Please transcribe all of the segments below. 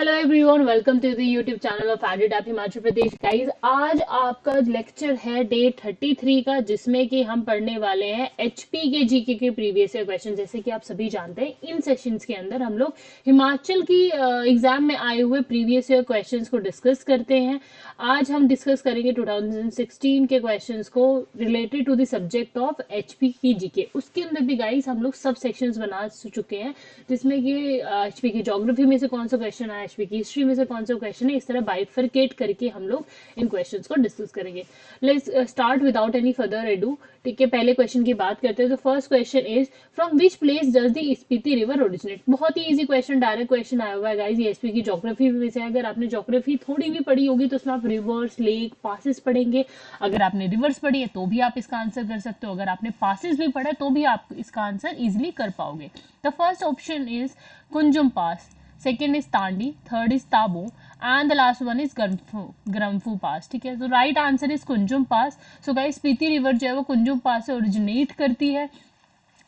Hello everyone, welcome to the YouTube channel of edit app Himachal Pradesh. Guys, आज आपका lecture है day 33 का, जिसमें कि हम पढ़ने वाले हैं एचपी के जीके के प्रीवियस ईयर क्वेश्चन। जैसे कि आप सभी जानते हैं, इन सेशंस के अंदर हम लोग हिमाचल की एग्जाम में आए हुए प्रीवियस ईयर क्वेश्चंस को डिस्कस करते हैं। आज हम डिस्कस करेंगे 2016 के क्वेश्चंस को related to the subject of HP की जीके। उसके अंदर भी गाइस हम लोग सब सेक्शंस बना चुके हैं, जिसमें कि एचपी की ज्योग्राफी में से कौन सा क्वेश्चन आया, एचपी की हिस्ट्री में से कौन सा क्वेश्चन है, इस तरह बाइफरकेट करके हम लोग इन क्वेश्चंस को डिस्कस करेंगे। Let's start without any further edu. ठीक है, पहले क्वेश्चन की बात करते हैं। तो first question is, from which place does the Spiti river originate. बहुत ही इजी क्वेश्चन, डायरेक्ट क्वेश्चन आया हुआ है गाइस। ये एचपी की ज्योग्राफी में से, अगर आपने ज्योग्राफी थोड़ी भी पढ़ी होगी तो उसमें आप रिवर्स, लेक, पासिस पढ़ेंगे। अगर आपने रिवर्स पढ़ी है तो भी आप इसका आंसर कर सकते हो, अगर आपने पासिस भी पढ़ा है तो भी आप इसका आंसर इजिली कर पाओगे। The first option is Kunzum pass, second is Tandi, third is Tabo and the last one is Gramphu pass. ठीक है, तो right answer is Kunzum pass. So guys, Spiti river जो है वो कुंजुम पास से ओरिजिनेट करती है।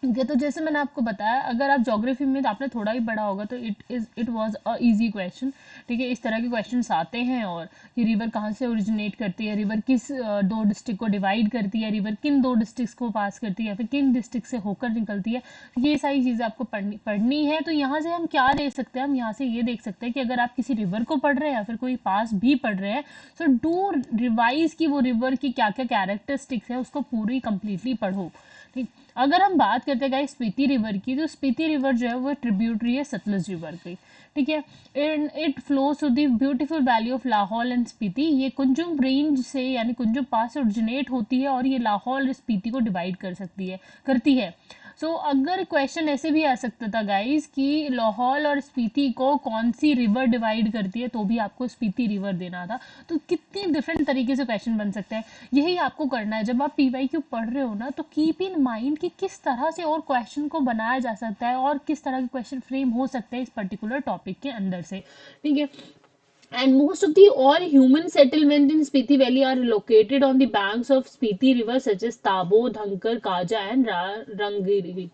ठीक है, तो जैसे मैंने आपको बताया, अगर आप ज्योग्राफी में आपने थोड़ा ही पढ़ा होगा तो it was a easy question. ठीक है, इस तरह के क्वेश्चंस आते हैं, और कि रिवर कहाँ से ओरिजिनेट करती है, रिवर किस दो डिस्ट्रिक्ट को डिवाइड करती है, रिवर किन दो डिस्ट्रिक्ट को पास करती है, फिर किन डिस्ट्रिक्ट से होकर निकलती है, ये सारी चीज़ें आपको पढ़नी है। तो यहाँ से हम क्या देख सकते हैं, हम यहाँ से ये देख सकते हैं कि अगर आप किसी रिवर को पढ़ रहे हैं या फिर कोई पास भी पढ़ रहे हैं, तो डू रिवाइज की वो रिवर की क्या क्या कैरेक्टरिस्टिक्स है उसको पूरी कंप्लीटली पढ़ो। ठीक, अगर हम बात करते हैं गाइस स्पीति रिवर की, तो स्पीति रिवर जो है वो ट्रिब्यूटरी है सतलुज रिवर की। ठीक है, it flows through the beautiful valley of Lahaul and Spiti. ये कुंजुम रेंज से यानी कुंजुम पास से ओरिजिनेट होती है, और ये लाहौल और स्पीति को डिवाइड करती है। सो अगर क्वेश्चन ऐसे भी आ सकता था गाइस कि लाहौल और स्पीति को कौन सी रिवर डिवाइड करती है, तो भी आपको स्पीति रिवर देना था। तो कितनी डिफरेंट तरीके से क्वेश्चन बन सकते हैं, यही आपको करना है जब आप पीवाईक्यू पढ़ रहे हो ना। तो कीप इन माइंड कि किस तरह से और क्वेश्चन को बनाया जा सकता है, और किस तरह के क्वेश्चन फ्रेम हो सकते हैं इस पर्टिकुलर टॉपिक के अंदर से। ठीक है, and most of the all human settlement in Spiti Valley are located on the banks of Spiti River, such as Tabo, Dhankar, Kaja and Rangirik.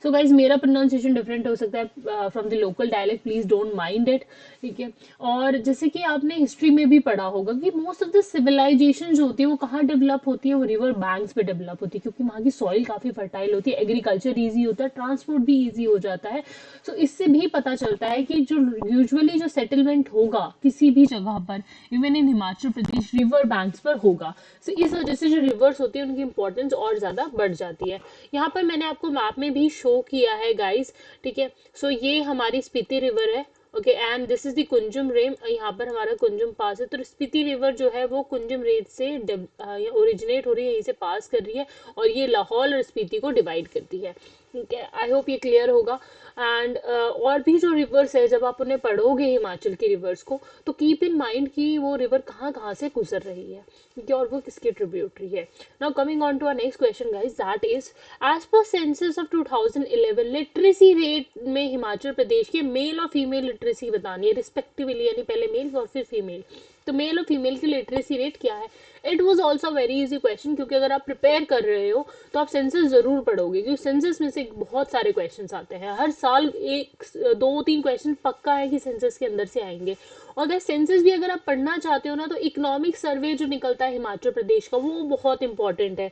So guys, मेरा प्रोनाउंसिएशन डिफरेंट हो सकता है from the local dialect, please don't mind it. ठीक है, और जैसे कि आपने हिस्ट्री में भी पढ़ा होगा कि मोस्ट ऑफ द सिविलाइजेशन जो होती है वो कहाँ डेवलप होती है, वो रिवर बैंक्स पे डेवलप होती है, क्योंकि वहाँ की सॉइल काफी फर्टाइल होती है, एग्रीकल्चर ईजी होता है, ट्रांसपोर्ट भी ईजी हो जाता है। सो इससे भी पता चलता है कि जो यूजुअली जो सेटलमेंट होगा किसी भी जगह पर, even in Himachal Pradesh, river banks पर होगा। सो इस वजह से जो रिवर्स होती है उनकी इंपॉर्टेंस और ज्यादा बढ़ जाती है। यहाँ पर मैंने आपको मैप में भी शो किया है गाइस। ठीक है, सो ये हमारी स्पीति रिवर है। Okay, and this is the Kunzum range, यहाँ पर हमारा कुंजुम पास है। तो स्पीति रिवर जो है वो कुंजुम रेंज से ओरिजिनेट हो रही है, यहीं से पास कर रही है, और ये लाहौल और स्पीति को डिवाइड करती है। ठीक है, आई होप ये क्लियर होगा। एंड और भी जो रिवर्स है, जब आप उन्हें पढ़ोगे हिमाचल की रिवर्स को, तो कीप इन माइंड कि वो रिवर कहाँ कहाँ से गुजर रही है, ठीक है, और वो किसकी ट्रिब्यूटरी है। Now coming on to our next question guys, that is, as per census of 2011 literacy rate में हिमाचल प्रदेश के मेल और फीमेल लिटरेसी बतानी है रिस्पेक्टिवली, यानी पहले मेल और फिर फीमेल। तो मेल और फीमेल की लिटरेसी रेट क्या है। It was also very easy question, क्योंकि अगर आप प्रिपेयर कर रहे हो तो आप सेंसस जरूर पढ़ोगे, क्योंकि सेंसस में से बहुत सारे क्वेश्चंस आते हैं हर साल। एक दो तीन क्वेश्चन पक्का है कि सेंसस के अंदर से आएंगे। और दैट सेंसस भी अगर आप पढ़ना चाहते हो ना, तो इकोनॉमिक सर्वे जो निकलता है हिमाचल प्रदेश का, वो बहुत इंपॉर्टेंट है।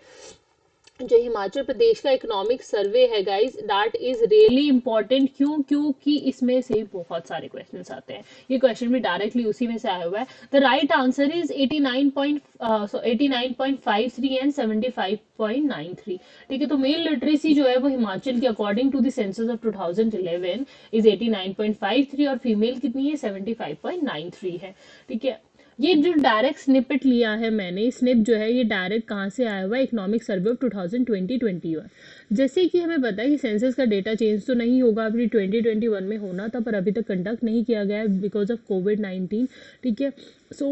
जो हिमाचल प्रदेश का इकोनॉमिक सर्वे है guys, that is really important. क्योंकि इसमें से बहुत सारे क्वेश्चंस आते हैं। ये क्वेश्चन भी डायरेक्टली उसी में से आया हुआ है। The right answer is 89.53 and 75.93। ठीक है, तो मेल लिटरेसी जो है वो हिमाचल की according to the census of 2011 is 89.53, और फीमेल कितनी है, 75.93 है। ठीक है, ये जो डायरेक्ट स्निपेट लिया है मैंने, स्निप जो है ये डायरेक्ट कहाँ से आया हुआ है, इकोनॉमिक सर्वे ऑफ 2020-21। जैसे कि हमें पता है कि सेंसस का डेटा चेंज तो नहीं होगा, अभी 2021 में होना था, पर अभी तक कंडक्ट नहीं किया गया है बिकॉज ऑफ कोविड-19। ठीक है, सो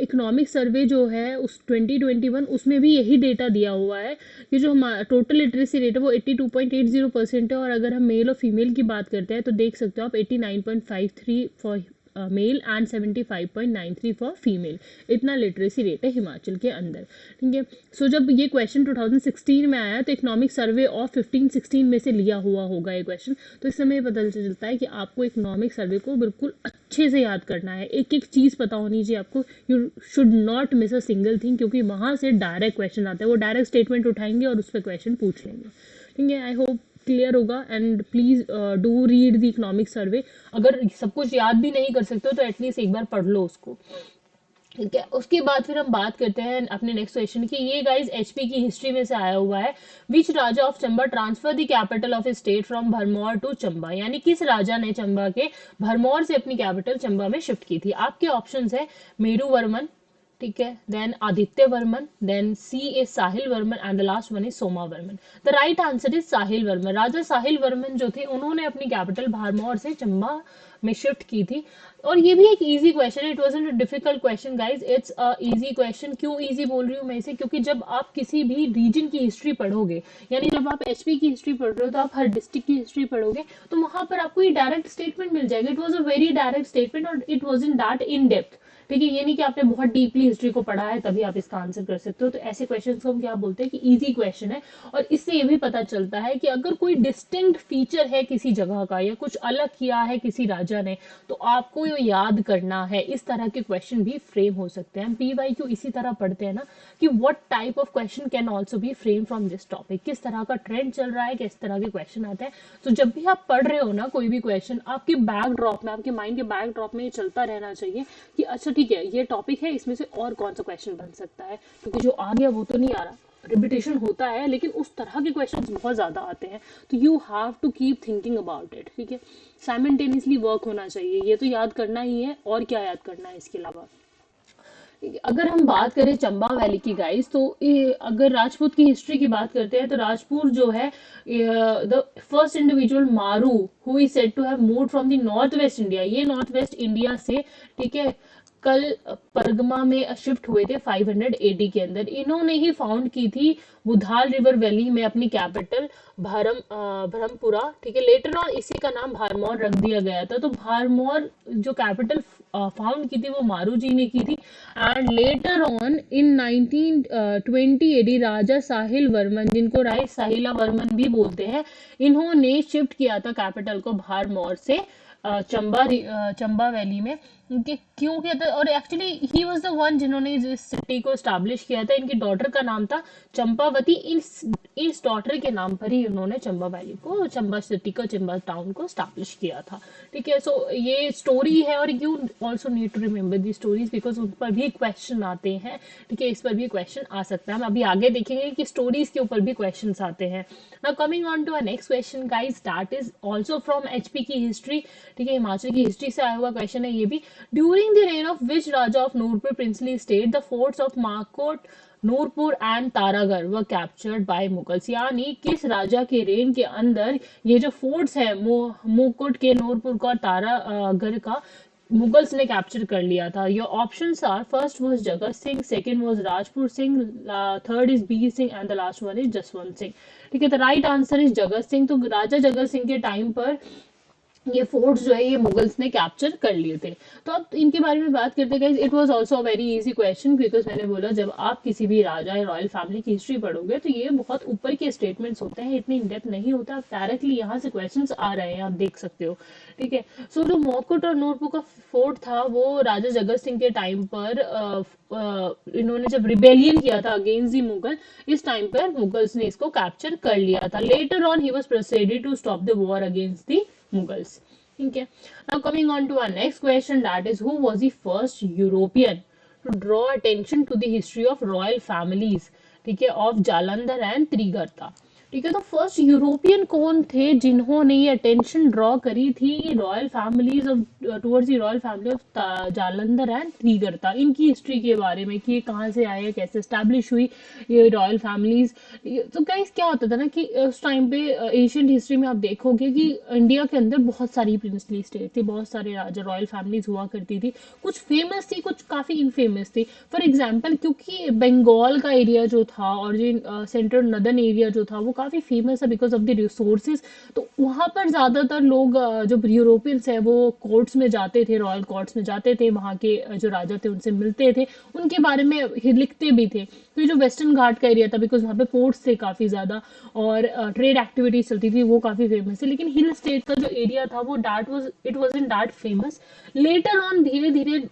इकोनॉमिक सर्वे जो है उस 2021 उसमें भी यही डेटा दिया हुआ है कि जो हमारा टोटल लिटरेसी रेट है वो 82.80% है, और अगर हम मेल और फीमेल की बात करते हैं तो देख सकते हो आप 89.53 for male and 75.93 for female. इतना लिटरेसी रेट है हिमाचल के अंदर, ठीक है। सो जब ये क्वेश्चन 2016 में आया तो इकोनॉमिक सर्वे ऑफ 15-16 में से लिया हुआ होगा ये क्वेश्चन, तो इस समय पता चलता है कि आपको इकोनॉमिक सर्वे को बिल्कुल अच्छे से याद करना है, एक एक चीज़ पता होनी चाहिए आपको। You should not miss a single thing, क्योंकि वहाँ से डायरेक्ट क्वेश्चन आता है, वो डायरेक्ट स्टेटमेंट उठाएंगे और उस पर क्वेश्चन पूछ लेंगे, ठीक है। आई होप क्लियर होगा and please do read the economic survey. अगर सब कुछ याद भी नहीं कर सकते हो तो एटलीस्ट एक बार पढ़ लो उसको, ठीक है। उसके बाद फिर हम बात करते हैं अपने नेक्स्ट क्वेश्चन की। ये गाइस एचपी की हिस्ट्री में से आया हुआ है। Which raja of Chamba transfer the capital of a state from Bharmour to Chamba, यानी किस राजा ने चंबा के भरमौर से अपनी कैपिटल चंबा में शिफ्ट की थी। आपके ऑप्शंस है मेरू वर्मन, ठीक है, then Aditya Varman, then C is Sahil Varman and the last one is Soma Varman. The right answer is Sahil Varman. Raja Sahil Varman जो थे उन्होंने अपनी कैपिटल भरमौर से चंबा में शिफ्ट की थी। और ये भी एक इजी क्वेश्चन है, it wasn't a difficult question guys, it's a easy question. क्यों इजी बोल रही हूँ मैं इसे, क्योंकि जब आप किसी भी रीजन की हिस्ट्री पढ़ोगे, यानी जब आप एचपी की हिस्ट्री पढ़ रहे हो तो आप हर डिस्ट्रिक्ट की हिस्ट्री पढ़ोगे तो वहां पर आपको ये डायरेक्ट स्टेटमेंट मिल जाएगा। It was a very direct statement और it was in that in depth, ठीक है। ये नहीं कि आपने बहुत डीपली हिस्ट्री को पढ़ा है तभी आप इसका आंसर कर सकते हो। तो ऐसे क्वेश्चंस को हम क्या बोलते हैं कि इजी क्वेश्चन है। और इससे ये भी पता चलता है कि अगर कोई डिस्टिंक्ट फीचर है किसी जगह का या कुछ अलग किया है किसी राजा ने तो आपको ये याद करना है। इस तरह के क्वेश्चन भी फ्रेम हो सकते हैं। पीवाईक्यू इसी तरह पढ़ते हैं ना कि what type of question can also be frame from this topic, किस तरह का ट्रेंड चल रहा है, किस तरह के क्वेश्चन आते हैं। तो जब भी आप पढ़ रहे हो ना कोई भी क्वेश्चन, आपके बैक ड्रॉप में, आपके माइंड के बैक ड्रॉप में ये चलता रहना चाहिए कि अच्छा ठीक है ये टॉपिक है, इसमें से और कौन सा क्वेश्चन बन सकता है, क्योंकि जो आ गया वो तो नहीं आ रहा। रिपीटेशन होता है लेकिन उस तरह के क्वेश्चंस बहुत ज्यादा आते हैं, तो you have to keep thinking about it, ठीक है। साइमल्टेनियसली वर्क होना चाहिए, ये तो याद करना ही है और क्या याद करना है इसके अलावा। अगर हम बात करें चंबा वैली की गाइस, तो अगर राजपूत की हिस्ट्री की बात करते हैं तो राजपूत जो है the first individual Maru who is said to have moved from the north west India, ये नॉर्थ वेस्ट इंडिया से, ठीक है, कल परगमा में शिफ्ट हुए थे 500 एडी के अंदर। इन्होंने ही फाउंड की थी बुधाल रिवर वैली में अपनी कैपिटल भरमपुरा, ठीक है। लेटर ऑन इसी का नाम भरमौर रख दिया गया था। तो भरमौर जो कैपिटल फाउंड की थी वो मारू जी ने की थी। And later on in 1920 AD Raja Sahil Varman, जिनको राय साहिला वर्मन भी बोलते हैं, इन्होंने शिफ्ट किया था कैपिटल को भरमौर से चंबा वैली में। क्यों किया था, और actually he was the one जिन्होंने इस सिटी को स्टैब्लिश किया था। इनकी डॉटर का नाम था चंपावती। इस डॉटर के नाम पर ही उन्होंने चंबा वैली को, चंबा सिटी को, चंबा टाउन को स्टैब्लिश किया था, ठीक है। सो ये स्टोरी है और you also need to remember the stories because उन पर भी क्वेश्चन आते हैं, ठीक है। इस पर भी क्वेश्चन आ सकता है, हम अभी आगे देखेंगे कि स्टोरीज के ऊपर भी क्वेश्चन आते हैं। Now coming on to a next question guys, that is also from HP की हिस्ट्री, ठीक है, हिमाचल की हिस्ट्री से आया हुआ क्वेश्चन है ये भी। During the reign of which raja of Nurpur princely state the forts of Makot, Nurpur and Taragarh were captured by Mughals, यानी किस राजा के रेन के अंदर ये जो फोर्ट्स है मोकोट के, नूरपुर का, तारागढ़ का, मुगल्स ने कैप्चर कर लिया था। Your options are, first was Jagat Singh, second was Rajpur Singh, third is Bir Singh and the last one is Jaswant Singh, ठीक है। The right answer is Jagat Singh. तो राजा जगत सिंह के टाइम पर ये फोर्ट्स जो है ये मुगल्स ने कैप्चर कर लिए थे। तो अब इनके बारे में बात करते हैं। It was also a very easy question because मैंने बोला जब आप किसी भी राजा या रॉयल फैमिली की हिस्ट्री पढ़ोगे तो ये बहुत ऊपर के स्टेटमेंट्स होते हैं, इतनी इन डेप्थ नहीं होता। आप डायरेक्टली यहाँ से क्वेश्चंस आ रहे हैं, आप देख सकते हो, ठीक है। सो जो मोकोट और नूरपुर का फोर्ट था वो राजा जगत सिंह के टाइम पर इन्होंने जब रिबेलियन किया था अगेंस्ट दी मुगल, इस टाइम पर मुगल्स ने इसको कैप्चर कर लिया था। Later on he was proceeded to stop the war against the Mughals, ठीक है। Now coming on to our next question, that is who was the first European to draw attention to the history of royal families, ठीक है, of Jalandhar and Trigarta, ठीक है। तो first European कौन थे जिन्होंने ये अटेंशन ड्रॉ करी थी royal families of towards the royal family of Jalandhar and Trigarta, इनकी हिस्ट्री के बारे में कि ये कहाँ से आए, कैसे स्टैब्लिश हुई ये रॉयल फैमिलीज। तो गाइस क्या होता था ना कि उस टाइम पे एशियन हिस्ट्री में आप देखोगे कि इंडिया के अंदर बहुत सारी प्रिंसली स्टेट थी, बहुत सारे राजा रॉयल फैमिलीज हुआ करती थी, कुछ फेमस थी, कुछ काफी इनफेमस थी। फॉर एग्जाम्पल क्योंकि बंगाल का एरिया जो था और जो सेंट्रल नदर्न एरिया जो था वो काफी फेमस है बिकॉज ऑफ द रिसोर्सेज। तो वहां पर ज्यादातर लोग जो यूरोपियंस है वो कोर्ट्स में जाते थे, रॉयल कोर्ट्स में जाते थे, वहां के जो राजा थे उनसे मिलते थे, उनके बारे में लिखते भी थे। तो ये जो वेस्टर्न घाट का एरिया था, बिकॉज वहाँ पे पोर्ट्स थे काफी ज्यादा और ट्रेड एक्टिविटीज चलती थी, वो काफी फेमस है। लेकिन हिल स्टेट का जो एरिया था वो that was it was in that famous. Later on धीरे धीरे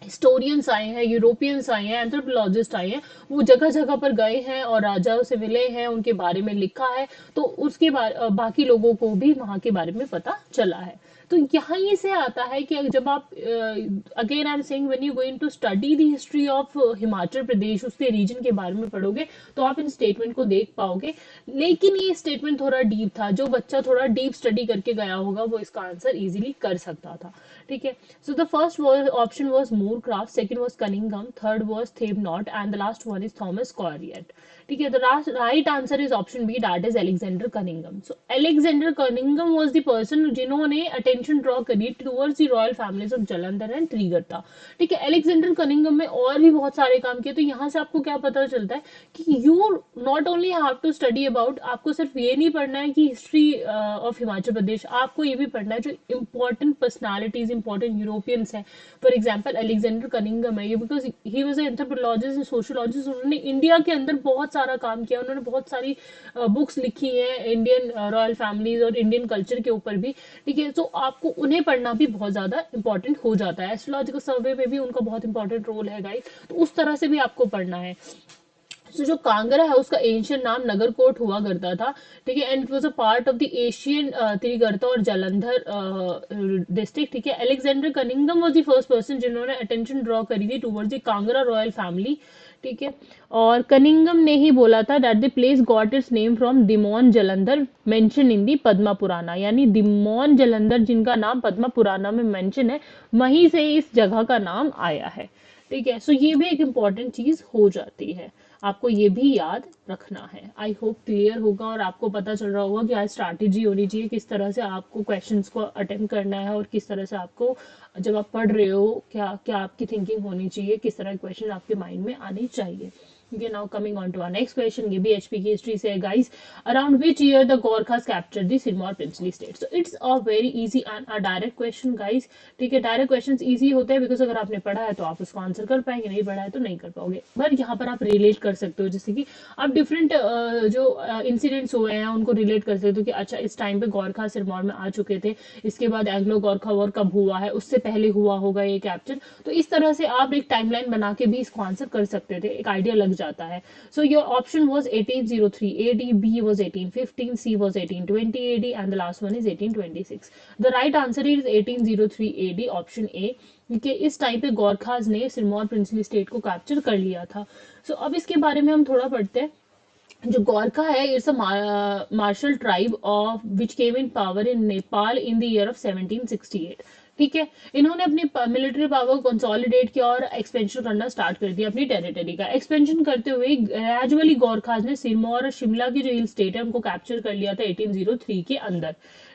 हिस्टोरियंस आए हैं, यूरोपियंस आए हैं, एंथ्रोपोलॉजिस्ट आए हैं, वो जगह जगह पर गए हैं और राजाओं से मिले हैं, उनके बारे में लिखा है, तो उसके बाकी लोगों को भी वहां के बारे में पता चला है। तो यहाँ से आता है कि जब आप again I am saying when you going to study the history of Himachal Pradesh, उसके रीजन के बारे में पढ़ोगे तो आप इन स्टेटमेंट को देख पाओगे। लेकिन ये स्टेटमेंट थोड़ा डीप था, जो बच्चा थोड़ा डीप स्टडी करके गया होगा वो इसका आंसर इजीली कर सकता था। ठीक है, so the first option was Moorcroft, second was Cunningham, third was Thevenot and the last one is Thomas Coryat. ठीक है, the right answer is option B, that is Alexander Cunningham. So Alexander Cunningham was the person जिन्होंने attention draw करी towards the royal families of Jalandhar and Trigarta. ठीक है, Alexander Cunningham में और भी बहुत सारे काम किए। तो यहाँ से आपको क्या पता चलता है कि you not only have to study about, आपको सिर्फ ये नहीं पढ़ना है कि हिस्ट्री ऑफ हिमाचल प्रदेश, आपको ये भी पढ़ना है जो इंपॉर्टेंट पर्सनालिटीज, इंपॉर्टेंट यूरोपियंस है। फॉर एग्जाम्पल अलेक्जेंडर कनिंघम है, ये because he was anthropologist, sociologist, उन्होंने इंडिया के अंदर बहुत सारा काम किया, उन्होंने बहुत सारी बुक्स लिखी है इंडियन रॉयल फैमिलीज और इंडियन कल्चर के ऊपर भी। ठीक है, तो आपको उन्हें पढ़ना भी बहुत ज्यादा इंपॉर्टेंट हो जाता है। एस्ट्रोलॉजिकल सर्वे में भी उनका बहुत इंपॉर्टेंट रोल है गाइस, तो उस तरह से भी आपको पढ़ना है। तो जो कांगड़ा है उसका एंशियंट नाम नगरकोट हुआ करता था। ठीक है, and it was a part of the Asian Trigarta और जालंधर डिस्ट्रिक्ट। ठीक है, Alexander Cunningham was the first person जिन्होंने अटेंशन ड्रॉ करी थी towards the Kangra royal family. ठीक है, और कनिंघम ने ही बोला था that the place got its name from demon Jalandhar mention in the Padma Purana, यानी दिमोन जालंधर जिनका नाम पद्मा पुराना में मेंशन है, वहीं से इस जगह का नाम आया है। ठीक है, सो ये भी एक इम्पॉर्टेंट चीज हो जाती है, आपको ये भी याद रखना है। आई होप क्लियर होगा और आपको पता चल रहा होगा कि आज स्ट्रैटेजी होनी चाहिए, किस तरह से आपको क्वेश्चंस को अटेम्प्ट करना है और किस तरह से आपको जब आप पढ़ रहे हो क्या क्या आपकी थिंकिंग होनी चाहिए, किस तरह के क्वेश्चन आपके माइंड में आने चाहिए। Okay, now coming on to our next question, ये भी HP की हिस्ट्री से है guys. Around which year the Gorkhas capture the Sirmaur princely state. So it's a very easy and a direct question guys. ठीक है, डायरेक्ट क्वेश्चंस इजी होते हैं because अगर आपने पढ़ा है तो आप उसको आंसर कर पाएंगे, नहीं पढ़ा है तो नहीं कर पाओगे। पर यहाँ पर आप रिलेट कर सकते हो, जैसे कि आप डिफरेंट जो इंसिडेंट्स हुए हैं उनको रिलेट कर सकते हो कि अच्छा इस टाइम पे गोरखा सिरमौर में आ चुके थे, इसके बाद एंग्लो गोरखा वॉर कब हुआ है, उससे पहले हुआ होगा ये कैप्चर। तो इस तरह से आप एक टाइमलाइन बना के भी इसको आंसर कर सकते थे, एक आइडिया लग जाता है। So your option was 1803 AD, B was 1815, C was 1820 AD, and the last one is 1826. The right answer is 1803 AD, option A. क्योंकि इस टाइम पे गोरखाज ने सिरमौर प्रिंसली स्टेट को कैप्चर कर लिया था। सो अब इसके बारे में हम थोड़ा पढ़ते हैं। जो गोरखा है it's a martial tribe of which came in power in Nepal in the year of 1768। ठीक है, इन्होंने अपनी मिलिट्री पावर कंसोलिडेट किया और एक्सपेंशन करना स्टार्ट कर दिया अपनी टेरिटरी का। एक्सपेंशन करते हुए ग्रेजुअली गोरखाज ने सिरमौर और शिमला की जो हिल स्टेट है उनको कैप्चर कर लिया था 1803 के अंदर।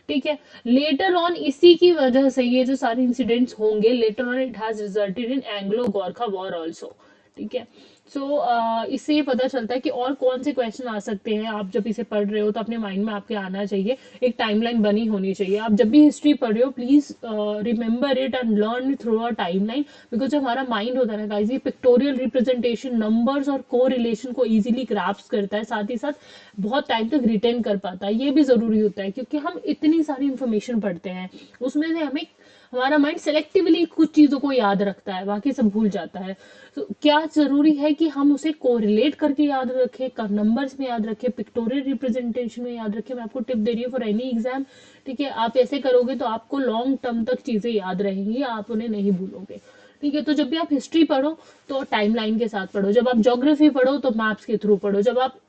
ठीक है, लेटर ऑन इसी की वजह से ये जो सारे इंसिडेंट्स होंगे, later on it has resulted in Anglo Gorkha war also. ठीक है, सो इससे ये पता चलता है कि और कौन से क्वेश्चन आ सकते हैं। आप जब इसे पढ़ रहे हो तो अपने माइंड में आपके आना चाहिए, एक टाइमलाइन बनी होनी चाहिए। आप जब भी हिस्ट्री पढ़ रहे हो please remember it and learn through a timeline, because जो हमारा माइंड होता है ना गाइस, ये पिक्टोरियल रिप्रेजेंटेशन, नंबर्स और को रिलेशन को इजीली ग्रास्प करता है, साथ ही साथ बहुत टाइम तक रिटेन कर पाता है। ये भी जरूरी होता है क्योंकि हम इतनी सारी इंफॉर्मेशन पढ़ते हैं, उसमें से हमें हमारा माइंड सेलेक्टिवली कुछ चीजों को याद रखता है, बाकी सब भूल जाता है। तो क्या जरूरी है कि हम उसे कोरिलेट करके याद रखें, नंबर्स में याद रखें, पिक्टोरियल रिप्रेजेंटेशन में याद रखें। मैं आपको टिप दे रही हूँ फॉर एनी एग्जाम। ठीक है, आप ऐसे करोगे तो आपको लॉन्ग टर्म तक चीजें याद रहेंगी, आप उन्हें नहीं भूलोगे। ठीक है, तो जब भी आप हिस्ट्री पढ़ो तो टाइमलाइन के साथ पढ़ो, जब आप ज्योग्राफी पढ़ो तो मैप्स के थ्रू पढ़ो, जब आप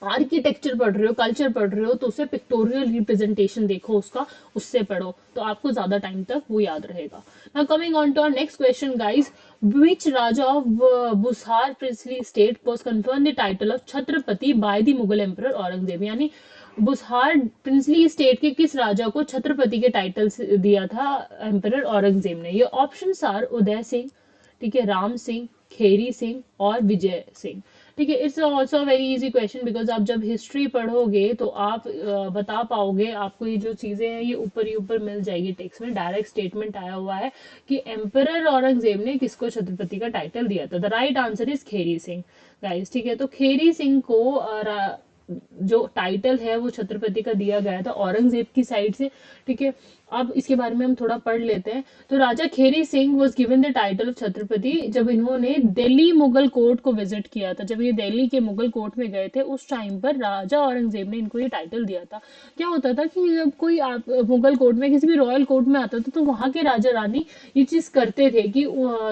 आर्किटेक्चर पढ़ रहे हो, कल्चर पढ़ रहे हो तो उसे पिक्टोरियल रिप्रेजेंटेशन देखो उसका, उससे पढ़ो, तो आपको ज्यादा टाइम तक वो याद रहेगा। Now coming on to our next question guys, which raja of Bushahr princely state was conferred the title of Chhatrapati by the Mughal emperor Aurangzeb. यानी बुसहार प्रिंसली स्टेट के किस राजा को छत्रपति के टाइटल दिया था एम्परर औरंगजेब ने। ये ऑप्शंस आर उदय सिंह, ठीक है, राम सिंह, खेरी सिंह और विजय सिंह। ठीक है, it's also very easy question because आप जब हिस्ट्री पढ़ोगे तो आप बता पाओगे, आपको ये जो चीजें हैं ये ऊपर ही ऊपर मिल जाएगी। टेक्स्ट में डायरेक्ट स्टेटमेंट आया हुआ है कि एम्परर औरंगजेब ने किसको छत्रपति का टाइटल दिया था। The right answer is Kheri Singh guys. ठीक है, तो खेरी सिंह को जो टाइटल है वो छत्रपति का दिया गया था औरंगजेब की साइड से। ठीक है, अब इसके बारे में हम थोड़ा पढ़ लेते हैं। तो Raja Kehri Singh was given the title of Chhatrapati जब इन्होंने दिल्ली मुगल कोर्ट को विजिट किया था। जब ये दिल्ली के मुगल कोर्ट में गए थे उस टाइम पर राजा औरंगजेब ने इनको ये टाइटल दिया था। क्या होता था कि जब कोई मुगल कोर्ट में किसी भी रॉयल कोर्ट में आता था तो वहां के राजा रानी ये चीज करते थे कि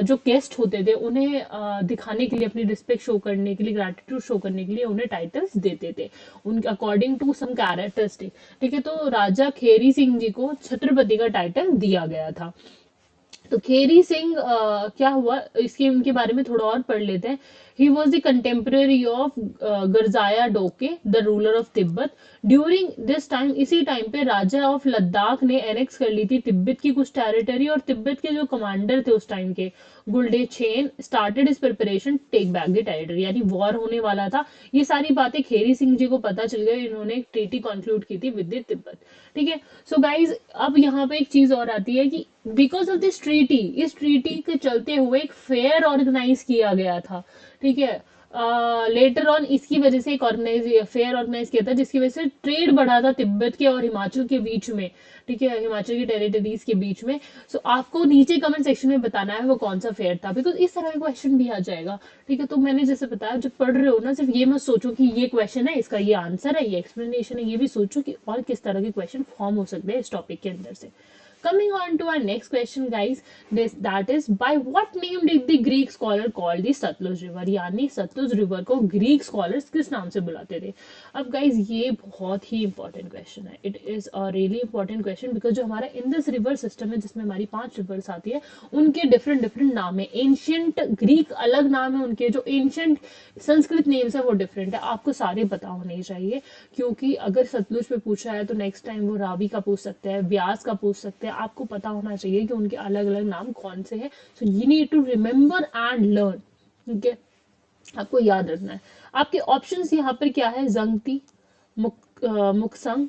जो गेस्ट होते थे उन्हें दिखाने के लिए, अपनी रिस्पेक्ट शो करने के लिए, ग्रेटिट्यूड शो करने के लिए उन्हें टाइटल्स देते थे उनके अकॉर्डिंग टू सम कैरेक्टरिस्टिक। ठीक है, तो राजा खेरी सिंह जी को छत्रपति का टाइटल दिया गया था। तो खेरी सिंह क्या हुआ इसके इनके बारे में थोड़ा और पढ़ लेते हैं। He was the contemporary of गरजाया डोके the ruler of Tibet during this time. इसी टाइम पे राजा ऑफ लद्दाख ने एनेक्स कर ली थी तिब्बत की कुछ टेरिटरी, और तिब्बत के जो कमांडर थे उस टाइम के गुलडे चेन started is preparation take back the territory, यानी वॉर होने वाला था। ये सारी बातें खेरी सिंह जी को पता चल गई, इन्होंने एक ट्रीटी कंक्लूड की थी विद तिब्बत। ठीक है, सो गाइज अब यहाँ पे एक चीज और आती है कि बिकॉज ऑफ दिस ट्रीटी, इस ट्रीटी के चलते हुए एक फेयर ऑर्गेनाइज किया गया था। ठीक है, लेटर ऑन इसकी वजह से एक फेयर ऑर्गेनाइज किया था जिसकी वजह से ट्रेड बढ़ा था तिब्बत के और हिमाचल के बीच में। ठीक है, हिमाचल की टेरिटरीज के बीच में। सो आपको नीचे कमेंट सेक्शन में बताना है वो कौन सा फेयर था, बिकॉज इस तरह का क्वेश्चन भी आ जाएगा। ठीक है, तो मैंने जैसे बताया जब पढ़ रहे हो ना सिर्फ ये मत सोचो कि ये क्वेश्चन है, इसका ये आंसर है, ये एक्सप्लेनेशन है, ये भी सोचो कि और किस तरह के क्वेश्चन फॉर्म हो सकते हैं इस टॉपिक के अंदर से। Coming on to our next question, guys, that is by what name did the Greek scholar call the Satluj River? यानी सतलुज रिवर को ग्रीक स्कॉलर्स किस नाम से बुलाते थे? अब गाइज ये बहुत ही इंपॉर्टेंट क्वेश्चन है। It is a really important question because जो हमारा इंडस रिवर सिस्टम है जिसमें हमारी 5 रिवर्स आती है उनके डिफरेंट डिफरेंट नाम है। एंशियंट ग्रीक अलग नाम है उनके, जो एंशियंट संस्कृत नेम्स है वो डिफरेंट है। आपको सारे पता होने चाहिए क्योंकि अगर सतलुज पे पूछा है तो नेक्स्ट टाइम वो रावी का पूछ सकते हैं, व्यास का पूछ सकते हैं। आपको पता होना चाहिए कि उनके अलग अलग नाम कौन से हैं। So you need to remember and learn. ठीक है, आपको याद रखना है। आपके ऑप्शंस यहाँ पर क्या है? Jangti, Muksang,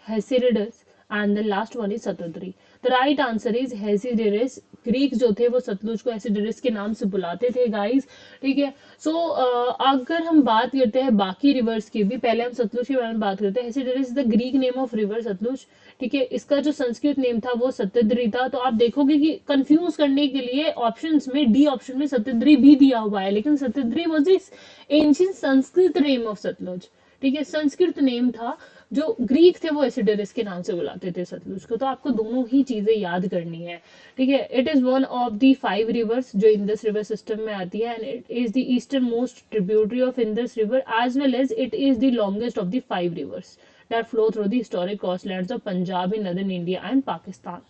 Hesidrus and the last one is Satudri. The right answer is Hesidrus. Greek जो थे वो सतलुज को हेसिडिडस के नाम से बुलाते थे गाइस। ठीक है, सो अगर हम बात करते हैं बाकी रिवर्स की भी, पहले हम सतलुज के बारे में बात करते हैं। Hesidrus the Greek name of river Satluj. ठीक है, इसका जो संस्कृत नेम था वो सत्यद्री था। तो आप देखोगे कि कंफ्यूज करने के लिए ऑप्शंस में डी ऑप्शन में सत्यद्री भी दिया हुआ है, लेकिन Satyadri was this ancient Sanskrit name of Satluj. ठीक है, संस्कृत नेम था। जो ग्रीक थे वो एसिडरस के नाम से बुलाते थे सतलुज को। तो आपको दोनों ही चीजें याद करनी है। ठीक है, it is one of the 5 rivers जो इंडस रिवर सिस्टम में आती है and it is the eastern most tributary of Indus river as well as it is the longest of the 5 rivers that flow through the historic coastlands of Punjab in northern India and Pakistan।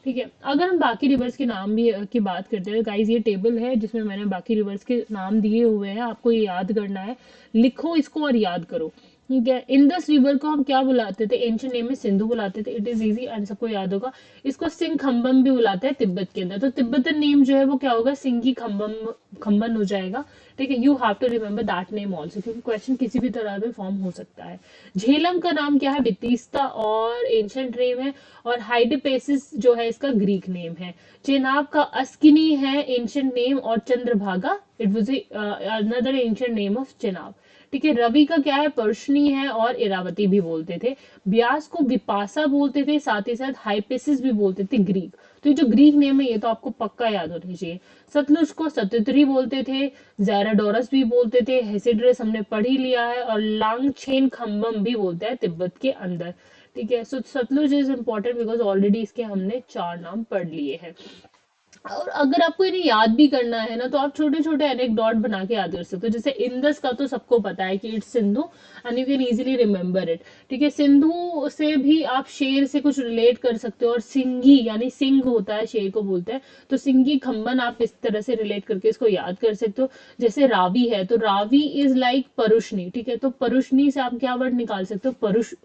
ठीक है, अगर हम बाकी reverse के नाम भी की बात करते हैं गाइस, ये टेबल है जिसमें मैंने बाकी रिवर्स के नाम दिए हुए हैं, आपको ये याद करना है, लिखो इसको और याद करो। ठीक है, इंडस रिवर को हम क्या बुलाते थे? एंशिएंट नेम में सिंधु बुलाते थे। इट इज इजी एंड सबको याद होगा। इसको सिंह खम्बम भी बुलाते हैं तिब्बत के अंदर। तो तिब्बतन नेम जो है वो क्या होगा? सिंगी खम्बम खम्बन हो जाएगा। ठीक है, you have to remember that name also क्योंकि क्वेश्चन किसी भी तरह में फॉर्म हो सकता है। झेलम का नाम क्या है? बितीस्ता और एंशिएंट नेम है, और हाइडिपेसिस जो है इसका ग्रीक नेम है। चेनाब का अस्किनी है एंशिएंट नेम, और Chandrabhaga it was another ancient name of Chenab. ठीक है, रवि का क्या है? पर्शनी है और इरावती भी बोलते थे। ब्यास को विपासा बोलते थे, साथ ही साथ हाइपेसिस भी बोलते थे ग्रीक। तो ये जो ग्रीक नेम है ये तो आपको पक्का याद होनी चाहिए। सतलुज को सतुद्री बोलते थे, ज़ैराडोरस भी बोलते थे, हेसिडरस हमने पढ़ ही लिया है, और लांगछेन खम्बम भी बोलते हैं तिब्बत के अंदर। ठीक है, so Satluj is important because already इसके हमने 4 नाम पढ़ लिए हैं। और अगर आपको इन्हें याद भी करना है ना तो आप छोटे छोटे एनेक्डोट बना के याद कर सकते हो। जैसे इंदस का तो सबको पता है कि it's Sindhu and you can easily remember it. ठीक है, सिंधु से भी आप शेर से कुछ रिलेट कर सकते हो, और सिंगी यानी सिंह होता है, शेर को बोलते हैं, तो सिंगी खम्बन आप इस तरह से रिलेट करके इसको याद कर सकते हो। जैसे रावी है तो रावी इज लाइक परुषनी। ठीक है, तो परुषनी से आप क्या वर्ड निकाल सकते हो?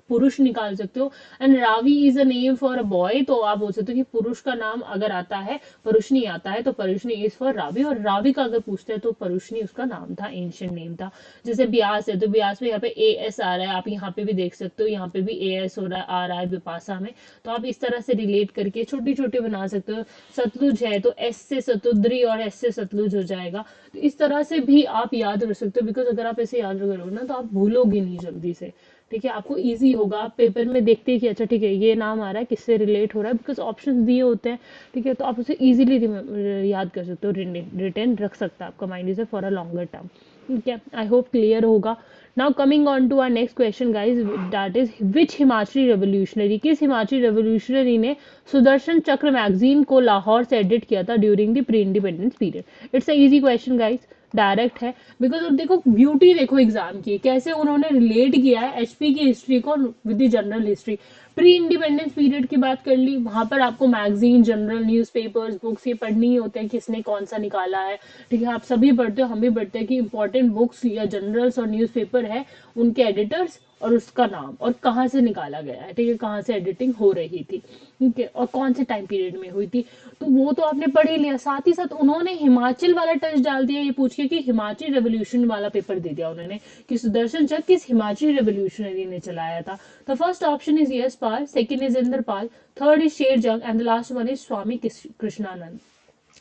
पुरुष निकाल सकते हो। And Ravi is a name for a boy, तो आप बोल सकते हो कि पुरुष का नाम अगर आता है, पुरुष परुशनी आता है तो परुशनी इज फॉर रावी, और रावी का अगर पूछते हैं तो परुशनी उसका नाम था, एंशियंट नेम था। जैसे ब्यास है तो ब्यास में यहाँ पे ए एस आ रहा है, आप यहाँ पे भी देख सकते हो, यहाँ पे भी ए एस हो रहा है, आ रहा है विपासा में। तो आप इस तरह से रिलेट करके छोटी छोटी बना सकते हो। सतलुज है तो एस से सतुद्री और एस से सतलुज हो जाएगा। तो इस तरह से भी आप याद रख सकते हो, बिकॉज अगर आप ऐसे याद करोगे ना तो आप भूलोगे नहीं जल्दी से। ठीक है, आपको इजी होगा, आप पेपर में देखते हैं कि अच्छा ठीक है ये नाम आ रहा है, किससे रिलेट हो रहा है, बिकॉज ऑप्शंस दिए होते हैं। ठीक है, तो आप उसे इजीली याद कर सकते हो, रिटेन रख सकता है आपका माइंड इसे फॉर अ लॉन्गर टर्म। ठीक है, आई होप क्लियर होगा। Now coming on to our next question guys, that is which Himachali revolutionary, किस हिमाचली रेवोल्यूशनरी ने सुदर्शन चक्र मैगजीन को लाहौर से एडिट किया था during the pre independence period. It's a easy question guys, direct है, बिकॉज अब देखो ब्यूटी देखो एग्जाम की, कैसे उन्होंने रिलेट किया है एचपी की हिस्ट्री को with the general history. Pre independence period की बात कर ली, वहां पर आपको मैगजीन, जनरल न्यूज़पेपर्स, बुक्स ये पढ़नी ही होते हैं, किसने कौन सा निकाला है। ठीक है, आप सभी पढ़ते हो, हम भी पढ़ते हैं कि इंपॉर्टेंट बुक्स या जर्नल्स और न्यूज़पेपर है, उनके एडिटर्स और उसका नाम और कहाँ से निकाला गया है। ठीक है, कहाँ से एडिटिंग हो रही थी, ठीक है, और कौन से टाइम पीरियड में हुई थी, तो वो तो आपने पढ़ ही लिया। साथ ही साथ उन्होंने हिमाचल वाला टच डाल दिया, ये पूछ के कि हिमाचल रेवोल्यूशन वाला पेपर दे दिया उन्होंने कि सुदर्शन चक्र किस हिमाचली रेवोल्यूशनरी ने चलाया था। The first option is Yashpal, second is Indrapal, third is Sherjung and the last one is Swami Krishnanand.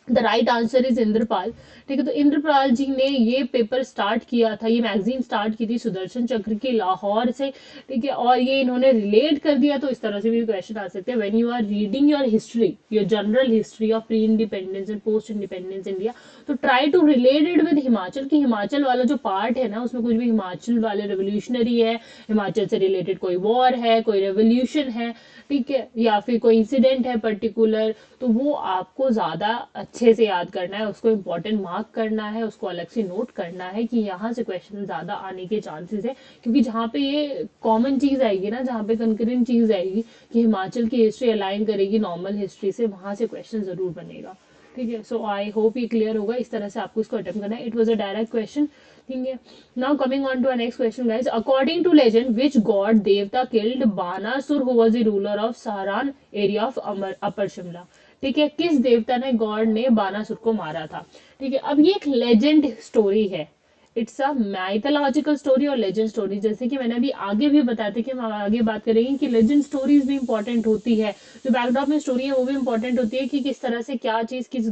The right answer is Indrapal. ठीक है, तो इंद्रपाल जी ने ये पेपर स्टार्ट किया था, ये मैगजीन स्टार्ट की थी सुदर्शन चक्र की लाहौर से। ठीक है, और ये इन्होंने रिलेट कर दिया, तो इस तरह से भी क्वेश्चन आ सकते हैं when you are reading your history, your general history of pre independence and post independence India, तो try to relate it with Himachal की हिमाचल वाला जो पार्ट है ना, उसमें कुछ भी हिमाचल वाले रेवोल्यूशनरी है, हिमाचल से रिलेटेड कोई वॉर है, कोई रेवोल्यूशन है, ठीक है, या फिर कोई इंसिडेंट है पर्टिकुलर, तो वो आपको ज्यादा अच्छे से याद करना है, उसको इंपॉर्टेंट मार्क करना है, उसको अलग से नोट करना है कि यहाँ से क्वेश्चन ज्यादा आने के चांसेस है। क्योंकि जहाँ पे ये कॉमन चीज आएगी ना, जहाँ पे कंकरेंट चीज आएगी कि हिमाचल की हिस्ट्री अलाइन करेगी नॉर्मल हिस्ट्री से, वहां से क्वेश्चन जरूर बनेगा। ठीक है, सो आई होप ये क्लियर होगा, इस तरह से आपको इसको अटेम्प्ट करना है। It was a direct question. ठीक है, now coming on to our next question guys, according to legend which god devta killed Banasur who was the ruler of Saran area of upper Shimla. ठीक है, किस देवता ने, गॉड ने बानासुर को मारा था। ठीक है, अब ये एक लेजेंड स्टोरी है, इट्स अ माइथोलॉजिकल स्टोरी और लेजेंड स्टोरी। जैसे कि मैंने अभी आगे भी बताया था कि हम आगे बात करेंगे कि लेजेंड स्टोरीज भी इंपॉर्टेंट होती है, जो बैकड्रॉप में स्टोरी है वो भी इंपॉर्टेंट होती है कि किस तरह से क्या चीज किस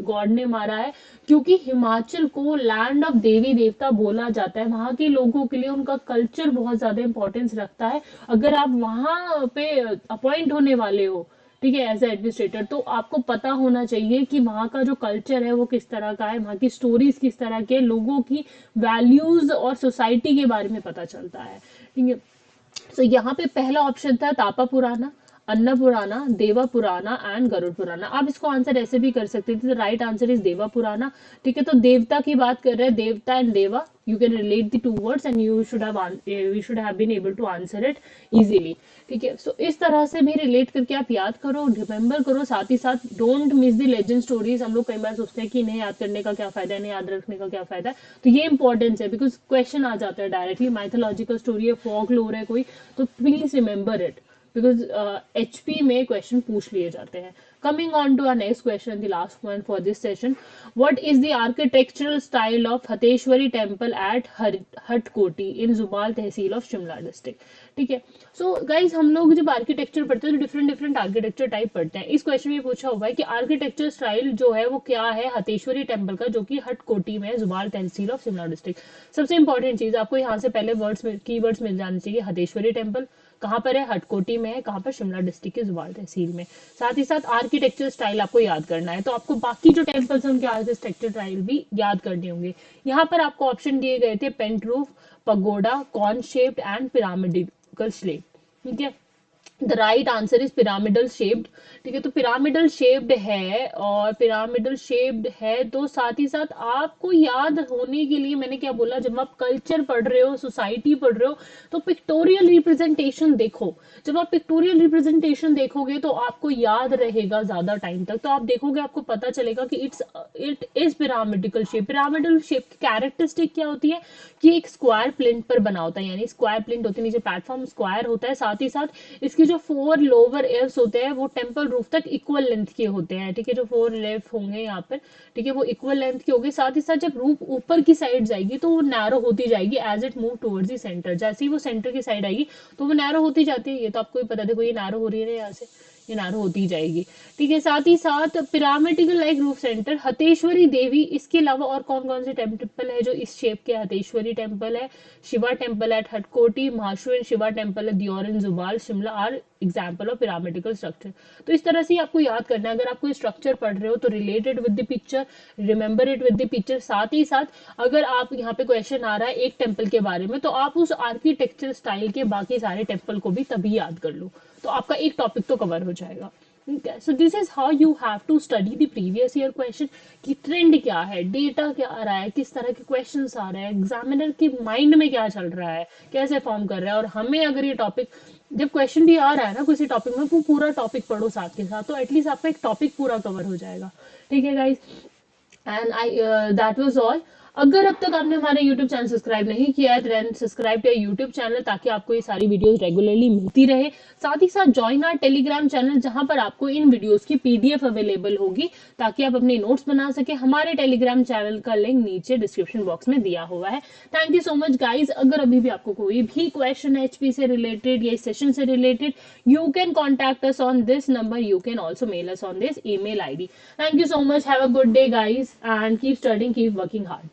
गॉड ने मारा है। क्योंकि हिमाचल को लैंड ऑफ देवी देवता बोला जाता है, वहां के लोगों के लिए उनका कल्चर बहुत ज्यादा इंपॉर्टेंस रखता है। अगर आप वहां पे अपॉइंट होने वाले हो, ठीक है, एज एडमिनिस्ट्रेटर, तो आपको पता होना चाहिए कि वहाँ का जो कल्चर है वो किस तरह का है, वहाँ की स्टोरीज किस तरह के, लोगों की वैल्यूज और सोसाइटी के बारे में पता चलता है। ठीक है, तो यहाँ पे पहला ऑप्शन था तापा पुराना, अन्ना पुराना, देवा पुराना एंड गरुड़ पुराना। आप इसको आंसर ऐसे भी कर सकते थे, राइट आंसर इज देवा पुराना। ठीक है, तो देवता की बात कर रहे हैं, devta and deva, you can relate the two words and you should have been able to answer it easily. ठीक है, सो इस तरह से भी रिलेट करके आप याद करो, रिमेंबर करो, साथ ही साथ don't miss the legend stories. हम लोग कई बार सोचते हैं कि इन्हें याद करने का क्या फायदा है, इन्हें याद रखने का क्या फायदा है, तो ये इंपॉर्टेंस है, बिकॉज क्वेश्चन आ जाता है डायरेक्टली, माइथोलॉजिकल स्टोरी है, फोक लोर है कोई, तो please remember it, because HP में क्वेश्चन पूछ लिए जाते हैं। Coming on to our next question, the last one for this session, what is the architectural style of Hateshwari temple at Hatkoti in Jubbal tehsil of Shimla district. ठीक है, सो गाइज हम लोग जब आर्किटेक्चर पढ़ते हैं तो डिफरेंट डिफरेंट आर्किटेक्चर टाइप पढ़ते हैं। इस क्वेश्चन में पूछा हुआ है कि आर्किटेक्चर स्टाइल जो है वो क्या है हतेश्वरी टेम्पल का, जो कि हटकोटी में जुबाल तहसील ऑफ शिमला डिस्ट्रिक्ट। सबसे इंपॉर्टेंट चीज आपको यहाँ से पहले कीवर्ड्स मिल जाने चाहिए, हतेश्वरी टेम्पल कहाँ पर है, हटकोटी में है, कहाँ पर, शिमला डिस्ट्रिक्ट के जुबाल तहसील में। साथ ही साथ आर्किटेक्चर स्टाइल आपको याद करना है, तो आपको बाकी जो टेम्पल्स हैं उनके आर्किटेक्चर स्टाइल भी याद करने होंगे। यहाँ पर आपको ऑप्शन दिए गए थे pent roof, pagoda, corn shaped and pyramidical slab. ठीक है, the right answer is pyramidal shaped. ठीक है, तो पिरामिडल शेप्ड है, और पिरामिडल शेप्ड है तो साथ ही साथ आपको याद होने के लिए मैंने क्या बोला, जब आप कल्चर पढ़ रहे हो, सोसाइटी पढ़ रहे हो, तो पिक्टोरियल रिप्रेजेंटेशन देखो। जब आप पिक्टोरियल रिप्रेजेंटेशन देखोगे तो आपको याद रहेगा ज्यादा टाइम तक, तो आप देखोगे आपको पता चलेगा कि it is pyramidical shape. Pyramidal shape की कैरेक्टरिस्टिक क्या होती है कि एक स्क्वायर प्लिंथ पर बना होता है, यानी स्क्वायर प्लिंथ होती है, नीचे प्लेटफॉर्म स्क्वायर होता है, साथ ही साथ इसकी जो जो 4 लोअर एयर्स होते हैं वो टेम्पल रूफ तक इक्वल लेंथ के होते हैं, ठीक है, जो 4 लेफ्ट होंगे यहाँ पर, ठीक है, वो इक्वल लेंथ के होंगे। साथ ही साथ जब रूफ ऊपर की साइड जाएगी तो वो नैरो होती जाएगी as it move towards the centre. जैसे ही वो सेंटर की साइड आएगी तो वो नैरो होती जाती है। ये तो आपको ही पता, देखो ये नैरो हो रही है यहाँ से, ये नैरो होती जाएगी, ठीक है। साथ ही साथ पिरामिडिकल लाइक रूफ सेंटर, हतेश्वरी देवी, इसके अलावा और कौन कौन से टेम्पल है जो इस शेप के? हतेश्वरी टेम्पल है, Shiva temple at Hatkoti, Mahasu and Shiva temple at Deor and Jubbal Shimla are example of pyramidical structure. तो इस तरह से आपको याद करना है। अगर आप कोई स्ट्रक्चर पढ़ रहे हो तो related with the picture, remember it with the picture. साथ ही साथ अगर आप यहाँ पे क्वेश्चन आ रहा है एक टेम्पल के बारे में, तो आप उस आर्किटेक्चर स्टाइल के बाकी सारे टेम्पल को भी तभी याद कर लो, तो आपका एक टॉपिक तो कवर हो जाएगा, ठीक है। So this is how you have to study the previous year question, कि ट्रेंड क्या है, डेटा क्या आ रहा है, किस तरह के क्वेश्चंस आ रहे हैं, एग्जामिनर के माइंड में क्या चल रहा है, कैसे फॉर्म कर रहा है। और हमें अगर ये टॉपिक, जब क्वेश्चन भी आ रहा है ना किसी टॉपिक में, वो पूरा टॉपिक पढ़ो साथ के साथ, तो एटलीस्ट आपका एक टॉपिक पूरा कवर हो जाएगा, ठीक है guys. And I that was all. अगर अब तक आपने हमारे YouTube चैनल सब्सक्राइब नहीं किया है then subscribe to YouTube channel, ताकि आपको ये सारी वीडियोस रेगुलरली मिलती रहे। साथ ही साथ ज्वाइन आवर टेलीग्राम चैनल, जहां पर आपको इन वीडियोस की PDF अवेलेबल होगी, ताकि आप अपने नोट्स बना सके। हमारे टेलीग्राम चैनल का लिंक नीचे डिस्क्रिप्शन बॉक्स में दिया हुआ है। Thank you so much guys. अगर अभी भी आपको कोई भी क्वेश्चन है HP से रिलेटेड या इस सेशन से related, you can contact us on this number. You can also mail us on this email ID. Thank you so much. Have a good day, guys, and keep studying, keep working hard.